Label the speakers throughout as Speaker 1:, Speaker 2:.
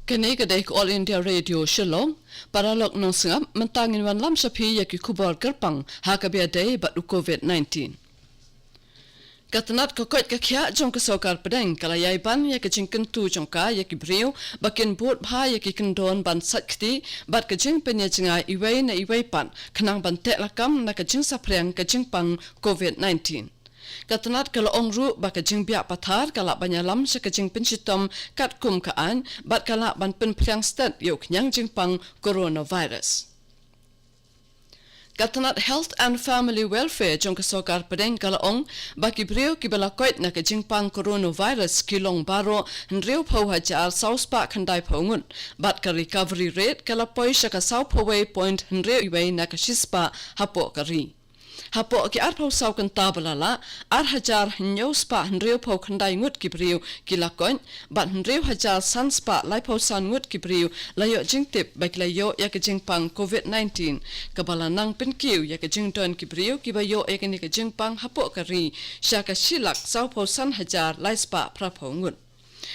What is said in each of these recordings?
Speaker 1: Kani kadek All India Radio Shillong, paralog nong singap mentangin wan lam sapi yaki kubor kerpang hakabia day batu COVID-19. Katanat kokot kakya jong kesokar pedeng kalayai ban yaki jingkentu jongka yaki brio bakin bot bha yaki kendon ban sakti bat kajing penyajinga iway na iway pan kenang ban tek lakam na kajing sapriang kajing pang COVID-19. Katanat kalau ongru baka jing biak patar kalak banyalam sekajing pensitom kat kum kaan bat kalak ban penpriang stat yok nyang jing pang coronavirus. Katanat Health and Family Welfare jong kesokar pedeng kalau ong baki brio kibalakoit na kajing pang coronavirus kilong baro nriu pau hajar sauspa khandai paungun bat ka recovery rate kalapoi saka sau paway point nriu iway na kashispa hapo kari. Hapo ki arpau sau kan tabalala ar hajar nyau spa nriu pau khandai ngut kibriu kilakon bat nriu hajar san spa lai pau san ngut kibriu layo jingtip baik layo ya ke jingpang COVID-19 kabala nang penkiu ya ke jington kibriu kibayo ekani ke jingpang hapo kari syaka silak sau pau san hajar lai spa prapau ngut.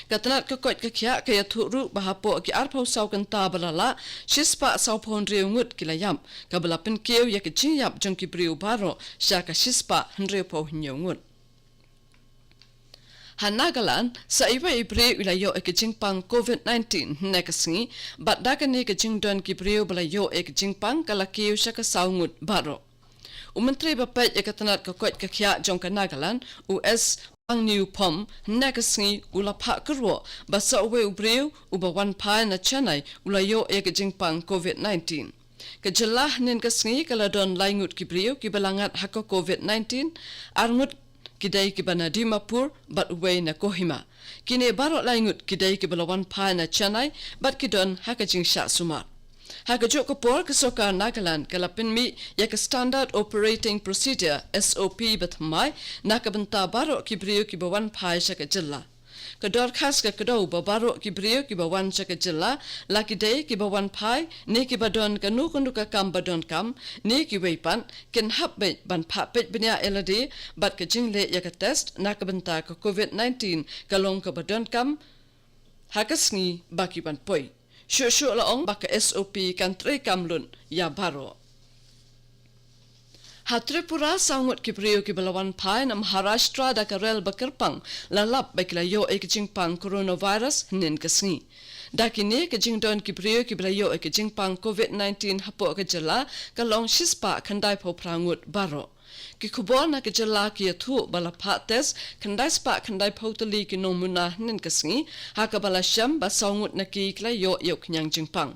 Speaker 1: Katanat kakot kakya kaya thuru bahapo ki arpau sau kan tabalala shispa sau pon riu ngut kilayam kabala penkiu ya ke jingyap jong kibriu baro syaka shispa nriu pau hinyo ngut. Hanagalan sa iwa ibre ilayo ke jingpang COVID-19 nekasngi bat dakani ke jingdon kibriu balayo ke jingpang kalakiu syaka sau ngut baro. Umentri bapak ya katanat kakot kakya jong kanagalan US ang new pom nekasngi ulapa kerwo basa uwe ubreu ubawan pai na Chennai ulayo e jingpang COVID-19. Kejelah nen kasngi kaladon laingut kibreu kibalangat hako COVID-19 arngut kidai kibana Dimapur bat uwe na Kohima. Kini barok laingut kidai kibalawan pai na Chennai bat kidon haka jingsha sumar. Hakajuk kapor kesokar Nagaland kalapin mi ya ke Standard Operating Procedure SOP batmai nakabenta barok kibriu kibawan pai syaka jilla. Kedor khas ke kedau babarok kibriu kibawan syaka jilla laki day kibawan pai ni kibadon kanu kunduka kam badon kam ni kiweipan ken habbe ban papet benya eladi bat ke jingle ya ke test nakabenta ke COVID-19 kalong ke badon kam hakasngi baki ban poi. Syuk-syuk laong baka SOP kan tre kamlun ya baro. Hatripura sangut kibriu kibalawan pai na Maharashtra da karel bakerpang lalap bakilayo e kejingpang coronavirus nin kasngi. Dakini kejingdon kibriu kibalayo e kejingpang COVID-19 hapo kejala kalong shispa kandai po prangut baro. Kikubor na kejala kia tu bala pates kandai spa kandai potali kinomuna nin kasngi haka bala syam basaungut na ki klayo yok nyang jingpang.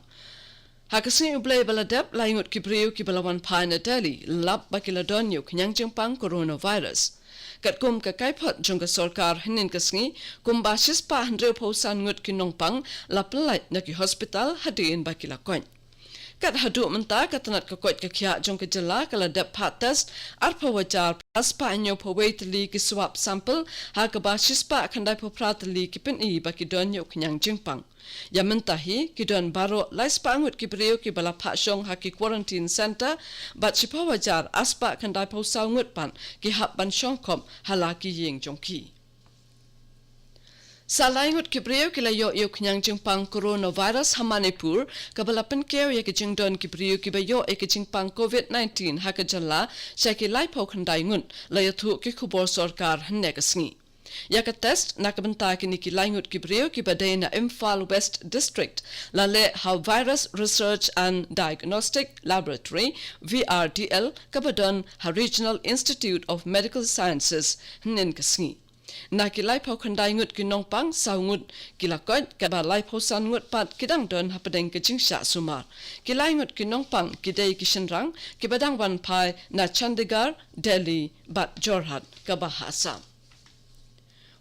Speaker 1: Hakasngi ublay bala dep laingut kibriu kibalawan pai na Delhi lap bakiladon yok nyang jingpang coronavirus. Katkum kakaipot jong ka sorkar hinin kasngi kumba shispa handreu pausan ngut kinongpang lapelait na ki hospital hadin bakilakon. Kat hadu menta katanat kakot kakya jong kejala kala dep patas arpa wajar aspa anyo pawai tali ki swab sample hakaba shispa kandai popra tali ki peni baki don yok nyang jingpang. Ya mentahi kidon baro laispa angut ki brio ki bala paksyong haki quarantine center bat sipa wajar aspa kandai pausau ngut pan ki hap ban syongkom halaki ying jongki. Salaingut kibriu kilayo yok nyang jingpang coronavirus hamanipur kabalapan keo ya kejingdon kibriu kibayo e kejingpang COVID-19 hakajala syaki laipo khandai ngun layatu kikubor sorkar nekasngi. Ya ka test nakabenta kini kilaingut kibriu kibadai na Imphal West District lale how Virus Research and Diagnostic Laboratory VRDL kabadon ha Regional Institute of Medical Sciences nin kasngi. Na kilai pau kandai ngut kinongpang saungut kilakot kabalai pau san ngut pat kidang don hapadeng kejingsha sumar. Kilai ngut kinongpang kidai kishenrang kibadang wan pai na Chandigarh, Delhi, bat Jorhat kabahasa.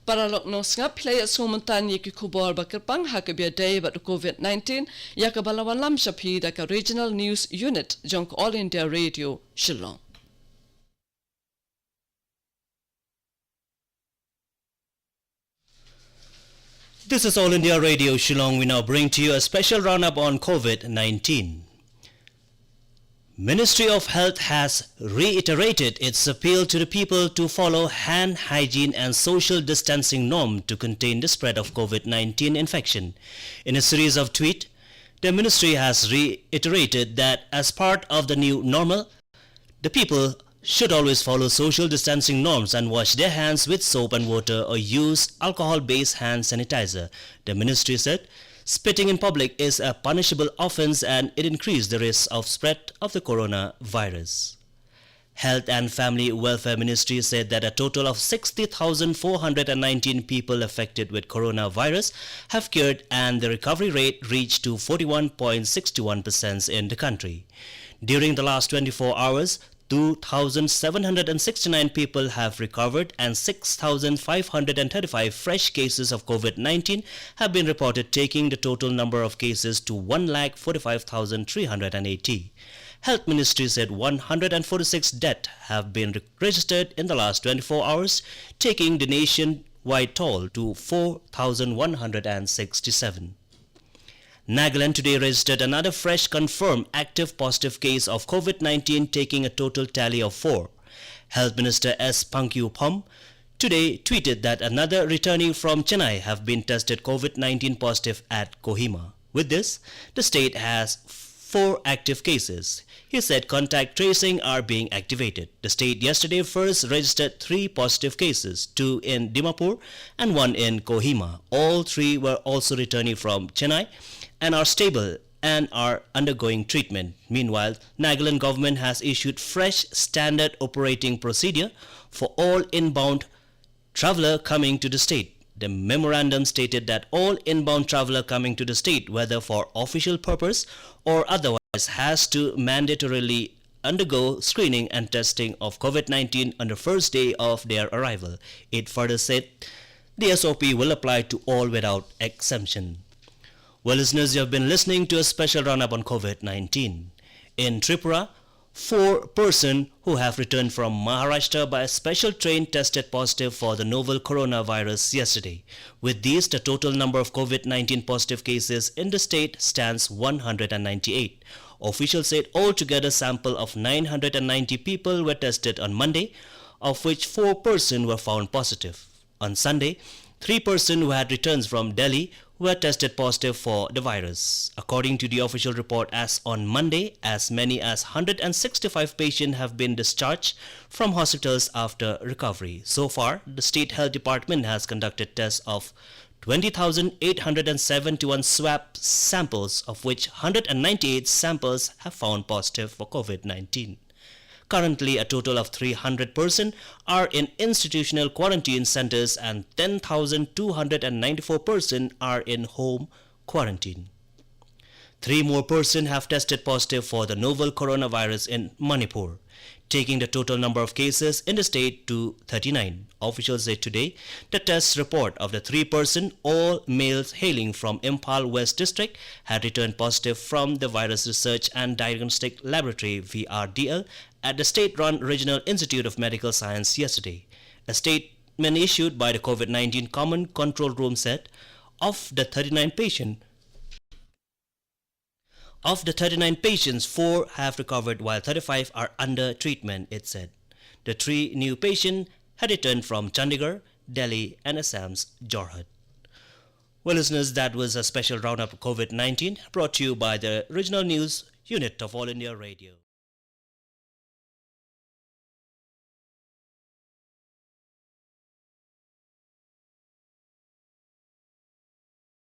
Speaker 1: Paralok no ngap play sumuntan yiki kubor bakerpang hakabia day bat COVID-19 yakabalawan lam shapi da ka Regional News Unit jong All India Radio Shillong.
Speaker 2: This is All India Radio Shillong. We now bring to you a special roundup on COVID-19. Ministry of Health has reiterated its appeal to the people to follow hand hygiene and social distancing norm to contain the spread of COVID-19 infection. In a series of tweets, the ministry has reiterated that as part of the new normal, the people should always follow social distancing norms and wash their hands with soap and water or use alcohol-based hand sanitizer. The ministry said spitting in public is a punishable offense and it increased the risk of spread of the coronavirus. Health and Family Welfare Ministry said that a total of 60,419 people affected with coronavirus have cured and the recovery rate reached to 41.61% in the country. During the last 24 hours, 2,769 people have recovered and 6,535 fresh cases of COVID-19 have been reported, taking the total number of cases to 1,45,380. Health Ministry said 146 deaths have been registered in the last 24 hours, taking the nationwide toll to 4,167. Nagaland today registered another fresh confirmed active positive case of COVID-19, taking a total tally of 4. Health Minister S. Pangkyupom today tweeted that another returnee from Chennai have been tested COVID-19 positive at Kohima. With this, the state has 4 active cases. He said contact tracing are being activated. The state yesterday first registered 3 positive cases, 2 in Dimapur and 1 in Kohima. All 3 were also returning from Chennai and are stable and are undergoing treatment. Meanwhile, Nagaland government has issued fresh standard operating procedure for all inbound traveller coming to the state. The memorandum stated that all inbound traveller coming to the state, whether for official purpose or otherwise, has to mandatorily undergo screening and testing of COVID-19 on the first day of their arrival. It further said the SOP will apply to all without exemption. Well, listeners, you have been listening to a special roundup on COVID-19. In Tripura, 4 persons who have returned from Maharashtra by a special train tested positive for the novel coronavirus yesterday. With these, the total number of COVID-19 positive cases in the state stands 198. Officials said altogether sample of 990 people were tested on Monday, of which 4 persons were found positive. On Sunday, 3 persons who had returned from Delhi were tested positive for the virus. According to the official report, as on Monday, as many as 165 patients have been discharged from hospitals after recovery. So far, the State Health Department has conducted tests of 20,871 swab samples, of which 198 samples have found positive for COVID-19. Currently, a total of 300 persons are in institutional quarantine centers and 10,294 persons are in home quarantine. 3 more persons have tested positive for the novel coronavirus in Manipur, taking the total number of cases in the state to 39. Officials say today the test report of the 3 persons, all males hailing from Imphal West District, had returned positive from the Virus Research and Diagnostic Laboratory VRDL at the state-run Regional Institute of Medical Science yesterday. A statement issued by the COVID-19 Common Control Room said of the 39 patients, 4 have recovered while 35 are under treatment, it said. The 3 new patients had returned from Chandigarh, Delhi and Assam's Jorhat. Well, listeners, that was a special roundup of COVID-19 brought to you by the Regional News Unit of All India Radio.